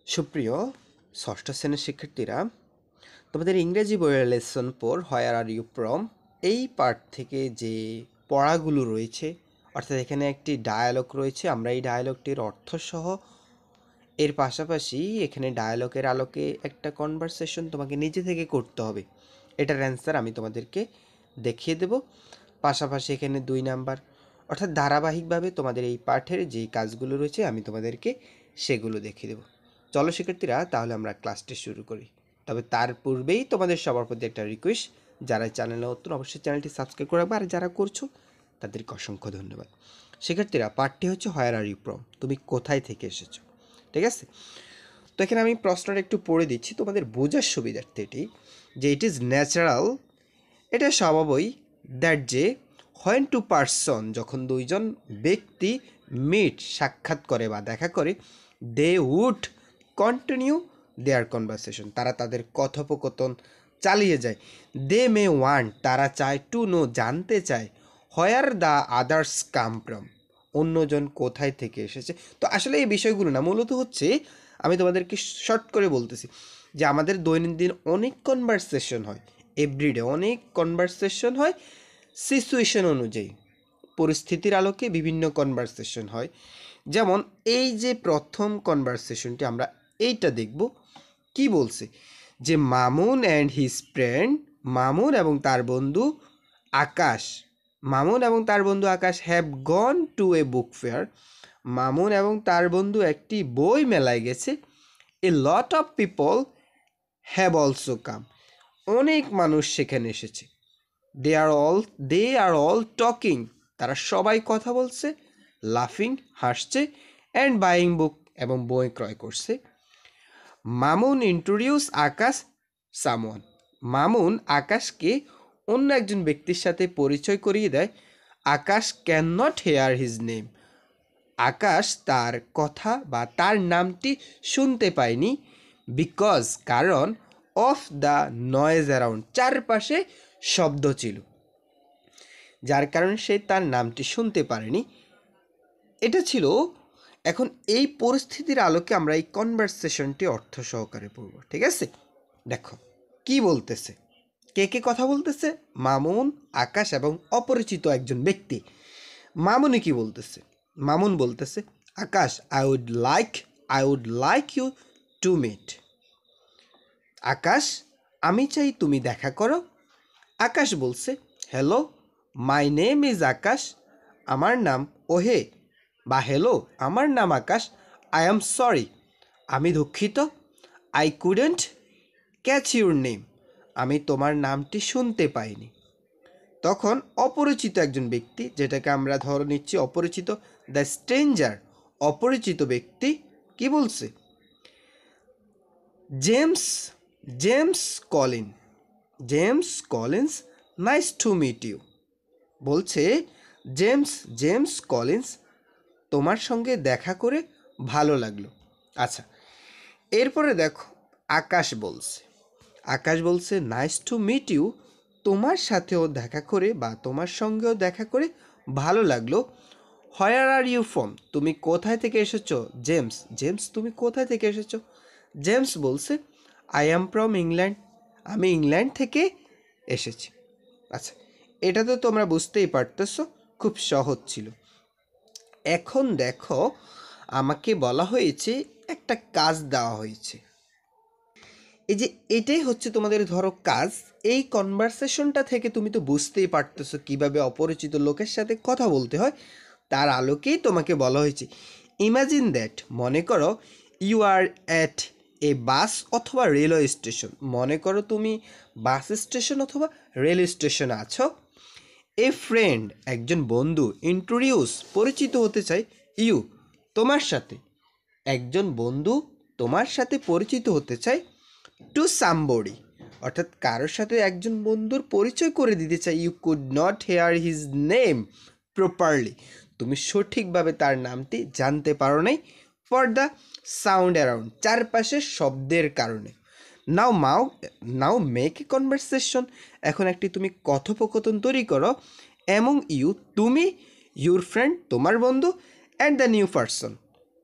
সুপ্রিয় ষষ্ঠ শ্রেণীর শিক্ষার্থীরা, তোমাদের ইংরেজি বইয়ের lesson 4 where are you from এই পার্ট থেকে যে পড়াগুলো রয়েছে, অর্থাৎ এখানে একটি ডায়ালগ রয়েছে। আমরা এই ডায়ালগটির অর্থসহ এর পাশাপাশি এখানে ডায়ালগের আলোকে একটা কনভারসেশন তোমাকে নিজে থেকে করতে হবে। এটার অ্যান্সার আমি তোমাদেরকে দেখিয়ে দেব। পাশাপাশি এখানে 2 নাম্বার, অর্থাৎ ধারাবাহিকভাবে তোমাদের এই পাঠের যেই কাজগুলো রয়েছে আমি তোমাদেরকে সেগুলো দেখিয়ে দেব। চলো শিক্ষার্থীরা, তাহলে আমরা ক্লাসটি শুরু করি। তবে তার পূর্বেই তোমাদের সবার প্রতি একটা রিকোয়েস্ট, যারা চ্যানেলে নতুন অবশ্যই চ্যানেলটি সাবস্ক্রাইব করে রাখবে, আর যারা করছো তাদেরকে অসংখ্য ধন্যবাদ। শিক্ষার্থীরা, পাঠটি হচ্ছে হোয়ার আর ইউ ফ্রম, তুমি কোথায় থেকে এসেছো। ঠিক আছে, তো এখানে আমি প্রশ্নটা একটু পড়ে দিচ্ছি তোমাদের বোঝার সুবিধার্থে। এটি যে ইট ইজ ন্যাচারাল, এটা স্বভাবই, দ্যাট যে হোয়েন টু পার্সন, যখন দুইজন ব্যক্তি মিট সাক্ষাৎ করে বা দেখা করে, they would continue their conversation, তারা তাদের কথোপকথন চালিয়ে যায়। দে মে ওয়ান্ট, তারা চায়, টু নো, জানতে চায়, where the others come from, অন্যজন কোথায় থেকে এসেছে। তো আসলে এই বিষয়গুলো না, মূলত হচ্ছে আমি তোমাদেরকে শর্ট করে বলতেছি যে আমাদের দৈনন্দিন অনেক কনভারসেশন হয়, এভরিডে অনেক কনভারসেশন হয়, সিচুয়েশন অনুযায়ী, পরিস্থিতির আলোকে বিভিন্ন কনভারসেশন হয়। যেমন এই যে প্রথম কনভারসেশনটি আমরা এইটা দেখব, কি বলছে যে Mamun and his friend, Mamun এবং তার বন্ধু আকাশ, মামুন এবং তার বন্ধু Akash have gone to a book fair, Mamun এবং তার বন্ধু একটি বই মেলায় গেছে। A lot of people have also come, অনেক মানুষ সেখানে এসেছে। দে আর অল টকিং, তারা সবাই কথা বলছে, লাফিং, হাসছে, অ্যান্ড বাইং বুক, এবং বই ক্রয় করছে। মামুন ইন্ট্রোডিউস আকাশ সামওয়ান, মামুন আকাশকে অন্য একজন ব্যক্তির সাথে পরিচয় করিয়ে দেয়। Akash can not hear his name, Akash তার কথা বা তার নামটি শুনতে পায়নি। বিকজ, কারণ, অফ দ্য নয়েজ অ্যারাউন্ড, চারপাশে শব্দ ছিল, যার কারণে সে তার নামটি শুনতে পারেনি। এটা ছিল। এখন এই পরিস্থিতির আলোকে আমরা এই কনভারসেশনটি অর্থ সহকারে পড়ব। ঠিক আছে, দেখো কি বলতেছে, কে কে কথা বলতেছে, মামুন, আকাশ এবং অপরিচিত একজন ব্যক্তি। মামুনি কি বলতেছে, মামুন বলতেছে, Akash, I would like you to meet, Akash, আমি চাই তুমি দেখা করো। আকাশ বলছে, hello, my name is Akash, আমার নাম ওহে, বা হ্যালো, আমার নাম আকাশ। আই অ্যাম সরি, আমি দুঃখিত। I couldn't catch your name, আমি তোমার নামটি শুনতে পাইনি। তখন অপরিচিত একজন ব্যক্তি, যেটাকে আমরা ধরে নিচ্ছি অপরিচিত, দ্য স্ট্রেঞ্জার, অপরিচিত ব্যক্তি কি বলছে, James James Collin James Collins, nice to meet you, বলছে জেমস কলিন্স, তোমার সঙ্গে দেখা করে ভালো লাগলো। আচ্ছা, এরপরে দেখো আকাশ বলছে নাইস টু মিট ইউ, তোমার সাথেও দেখা করে বা তোমার সঙ্গেও দেখা করে ভালো লাগলো। হোয়ার আর ইউ ফ্রম, তুমি কোথায় থেকে এসেছো। জেমস, তুমি কোথায় থেকে এসেছো। জেমস বলছে, আই অ্যাম ফ্রম ইংল্যান্ড, আমি ইংল্যান্ড থেকে এসেছি। আচ্ছা, এটা তো তোমরা বুঝতেই পারতেছো, খুব সহজ ছিল। এখন দেখো, আমাকে বলা হয়েছে একটা কাজ দেওয়া হয়েছে। এই যে এটাই হচ্ছে তোমাদের ধরো কাজ। এই কনভারসেশনটা থেকে তুমি তো বুঝতেই পারতেছো কিভাবে অপরিচিত লোকের সাথে কথা বলতে হয়, তার আলোকেই তোমাকে বলা হয়েছে। ইমাজিন দ্যাট, মনে করো, ইউ আর অ্যাট এ বাস অথবা রেলওয়ে স্টেশন, মনে করো তুমি বাস স্টেশন অথবা রেল স্টেশনে আছো। এ ফ্রেন্ড, একজন বন্ধু, ইন্ট্রোডিউস, পরিচিত হতে চাই, ইউ, তোমার সাথে, একজন বন্ধু তোমার সাথে পরিচিত হতে চাই, টু সামবডি, অর্থাৎ কারোর সাথে একজন বন্ধুর পরিচয় করে দিতে চাই। You could not hear his name properly, তুমি সঠিকভাবে তার নামটি জানতে পারো নাই। ফর দ্য সাউন্ড অ্যারাউন্ড, চারপাশের শব্দের কারণে। নাও মেক এ কনভারসেশন, এখন একটি তুমি কথোপকথন তৈরি করো। অ্যামং ইউ, তুমি, ইউর ফ্রেন্ড, তোমার বন্ধু, অ্যান্ড দ্য নিউ পার্সন,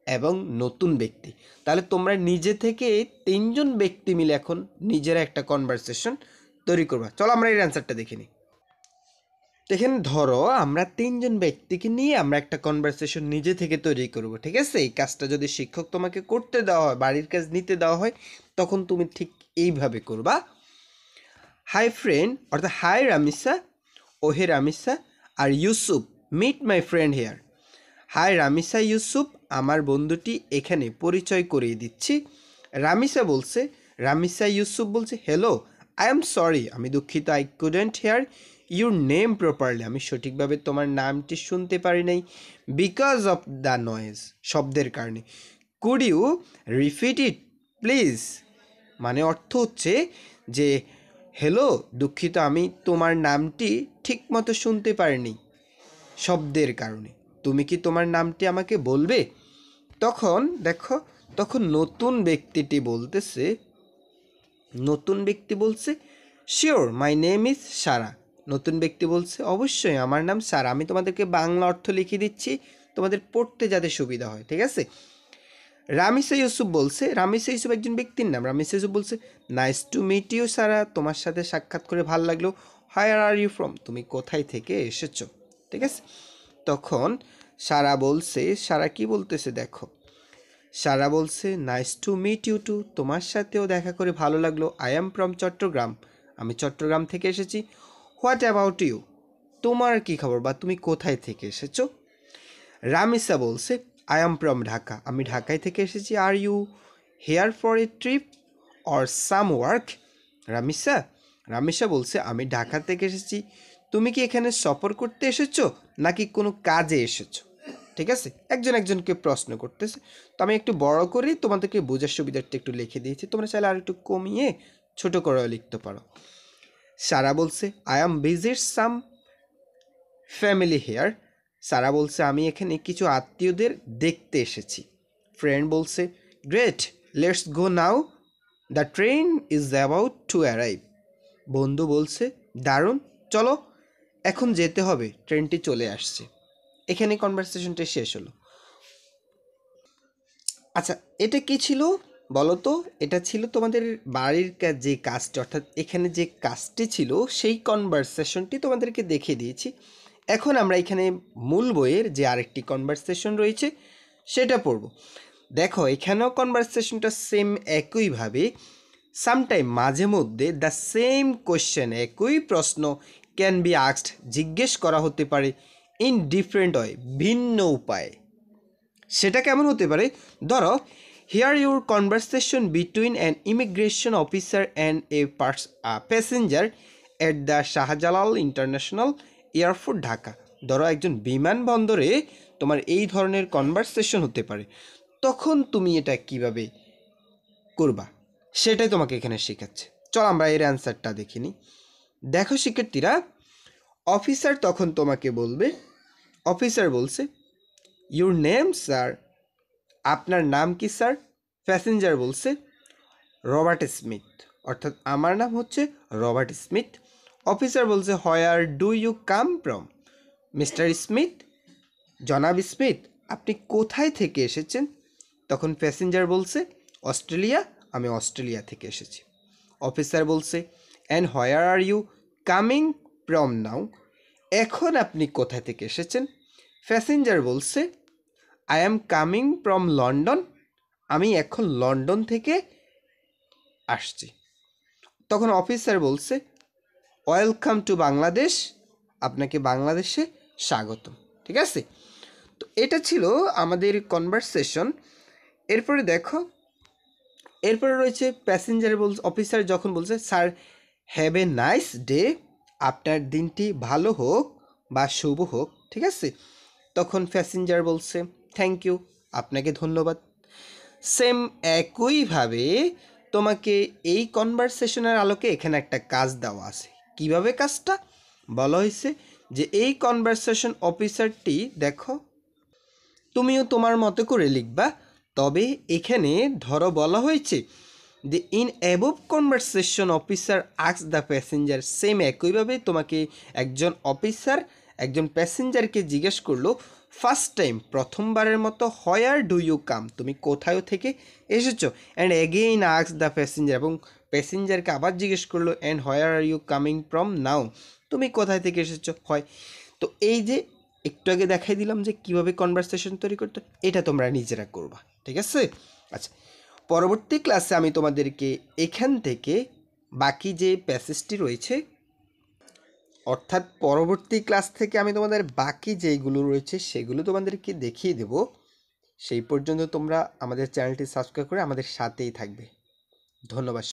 এবং নতুন ব্যক্তি। তাহলে তোমরা নিজে থেকে 3জন ব্যক্তি মিলে এখন নিজেরা একটা কনভারসেশন তৈরি করবা। চলো আমরা এর অ্যান্সারটা দেখে নিই। এখানে ধরো আমরা 3জন ব্যক্তিকে নিয়ে আমরা একটা কনভারসেশন নিজে থেকে তৈরি করব, ঠিক আছে? এই কাজটা যদি শিক্ষক তোমাকে করতে দেওয়া হয়, বাড়ির কাজ নিতে দেওয়া হয়, তখন তুমি ঠিক এইভাবে করবা। হাই ফ্রেন্ড, অর্থাৎ হাই রামিসা, ওহে রামিসা আর Yusuf, meet my friend here. Hi Ramisa Yusuf, আমার বন্ধুটি এখানে, পরিচয় করিয়ে দিচ্ছি। রামিসা ইউসুফ বলছে হ্যালো, আই এম সরি, আমি দুঃখিত, I couldn't hear your name properly, আমি সঠিকভাবে তোমার নামটি শুনতে পারি নাই, বিকজ অফ দ্য নয়েজ, শব্দের কারণে। Could you repeat it please, মানে অর্থ হচ্ছে যে হ্যালো, দুঃখিত, আমি তোমার নামটি ঠিকমতো শুনতে পারিনি শব্দের কারণে, তুমি কি তোমার নামটি আমাকে বলবে? তখন দেখো, তখন নতুন ব্যক্তি বলছে শিওর মাই নেম ইজ সারা। নতুন ব্যক্তি বলছে অবশ্যই আমার নাম সারা। আমি তোমাদেরকে বাংলা অর্থ লিখে দিচ্ছি তোমাদের পড়তে যাতে সুবিধা হয়, ঠিক আছে? রামিসা ইউসুফ একজন ব্যক্তির নাম। রামিসা ইউসুফ বলছে নাইস টু মিট ইউ সারা, তোমার সাথে সাক্ষাৎ করে ভালো লাগলো। হোয়ার আর ইউ ফ্রম, তুমি কোথায় থেকে এসেছো, ঠিক আছে? তখন সারা কি বলতেছে দেখো, সারা বলছে nice to meet you too, তোমার সাথেও দেখা করে ভালো লাগলো। আই অ্যাম ফ্রম চট্টগ্রাম, আমি চট্টগ্রাম থেকে এসেছি। হোয়াট অ্যাবাউট ইউ, তোমার কি খবর বা তুমি কোথায় থেকে এসেছো? রামিসা বলছে আই অ্যাম ফ্রম ঢাকা, আমি ঢাকায় থেকে এসেছি। Are you here for a trip or some work? Ramisa বলছে আমি ঢাকা থেকে এসেছি, তুমি কি এখানে সফর করতে এসেছো নাকি কোনো কাজে এসেছো? ঠিক আছে, একজনকে প্রশ্ন করতেছে। তো আমি একটু বড় করে তোমাদেরকে বোঝার সুবিধার্থে একটু লিখে দিয়েছি, তোমরা চাইলে আর একটু কমিয়ে ছোট করেও লিখতে পারো। সারা বলছে I am visit some family here, Sara বলছে আমি এখানে কিছু আত্মীয়দের দেখতে এসেছি। ফ্রেন্ড বলছে great, let's go now, the train is about to arrive. বন্ধু বলছে দারুণ, চলো এখন যেতে হবে, ট্রেনটি চলে আসছে। এখানে কনভারসেশনটা শেষ হলো। আচ্ছা, এটা কি ছিল বলো তো? এটা ছিল তোমাদের বাড়ির যে কাজটি, অর্থাৎ এখানে যে কাজটি ছিল সেই কনভারসেশনটি তোমাদেরকে দেখিয়ে দিয়েছি। এখন আমরা এখানে মূল বইয়ের যে আরেকটি কনভারসেশন রয়েছে সেটা পড়ব। দেখো এখানেও কনভারসেশনটা সেম একইভাবে, সামটাইম মাঝে মধ্যে দ্য সেম কোয়েশ্চেন, একই প্রশ্ন ক্যান বি আস্কড, জিজ্ঞেস করা হতে পারে ইন ডিফারেন্ট ওয়ে, ভিন্ন উপায়ে। সেটা কেমন হতে পারে? ধরো here your conversation between an immigration officer and a passenger at the Shahjalal international airport Dhaka. ধরো একজন বিমানবন্দরে তোমার এই ধরনের কনভারসেশন হতে পারে, তখন তুমি এটা কিভাবে করবা সেটাই তোমাকে এখানে শেখাচ্ছে। চল আমরা এর অ্যান্সারটা দেখে নিই। দেখো শিক্ষার্থীরা, অফিসার তখন তোমাকে বলবে, অফিসার বলছে ইউর নেম স্যার, আপনার নাম কি স্যার? প্যাসেঞ্জার বলছে রবার্ট স্মিথ, অর্থাৎ আমার নাম হচ্ছে রবার্ট স্মিথ। অফিসার বলছে where do you come from? Mister Smith, জনাব স্মিথ, আপনি কোথায় থেকে এসেছেন? তখন প্যাসেঞ্জার বলছে অস্ট্রেলিয়া, আমি অস্ট্রেলিয়া থেকে এসেছি। অফিসার বলছে and where are you coming from now? এখন আপনি কোথা থেকে এসেছেন? প্যাসেঞ্জার বলছে I am coming from London, আমি এখন লন্ডন থেকে আসছি। তখন অফিসার বলছে ওয়েলকাম টু বাংলাদেশ, আপনাকে বাংলাদেশে স্বাগত। ঠিক আছে, তো এটা ছিল আমাদের কনভারসেশন। এরপরে দেখো, এরপরে রয়েছে প্যাসেঞ্জার বলছে, অফিসার যখন বলছে sir have a nice day, আপনার দিনটি ভালো হোক বা শুভ হোক, ঠিক আছে? তখন প্যাসেঞ্জার বলছে থ্যাংক ইউ, আপনাকে ধন্যবাদ। সেম একইভাবে তোমাকে এই কনভারসেশনের আলোকে এখানে একটা কাজ দেওয়া আছে। কিভাবে কাজটা বলা হয়েছে যে এই কনভারসেশন অফিসারটি দেখো তুমিও তোমার মতো করে লিখবা। তবে এখানে ধরো বলা হয়েছে যে in above conversation officer ask the passenger, same একইভাবে তোমাকে একজন অফিসার একজন প্যাসেঞ্জারকে জিজ্ঞেস করলো ফার্স্ট টাইম, প্রথমবারের মতো হোয়ার ডু ইউ কাম, তুমি কোথায় থেকে এসেছো। And again ask the passenger, এবং প্যাসেঞ্জারকে আবার জিজ্ঞেস করলো and where are you coming from now, তুমি কোথায় থেকে এসেছো হয়। তো এই যে একটু আগে দেখাই দিলাম যে কীভাবে কনভারসেশন তৈরি করতে, এটা তোমরা নিজেরা করবা, ঠিক আছে। আচ্ছা, পরবর্তী ক্লাসে আমি তোমাদেরকে এখান থেকে বাকি যে প্যাসেজটি রয়েছে, অর্থাৎ পরবর্তী ক্লাস থেকে আমি তোমাদের বাকি যেইগুলো রয়েছে সেগুলো তোমাদেরকে দেখিয়ে দেব। সেই পর্যন্ত তোমরা আমাদের চ্যানেলটি সাবস্ক্রাইব করে আমাদের সাথেই থাকবে। ধন্যবাদ।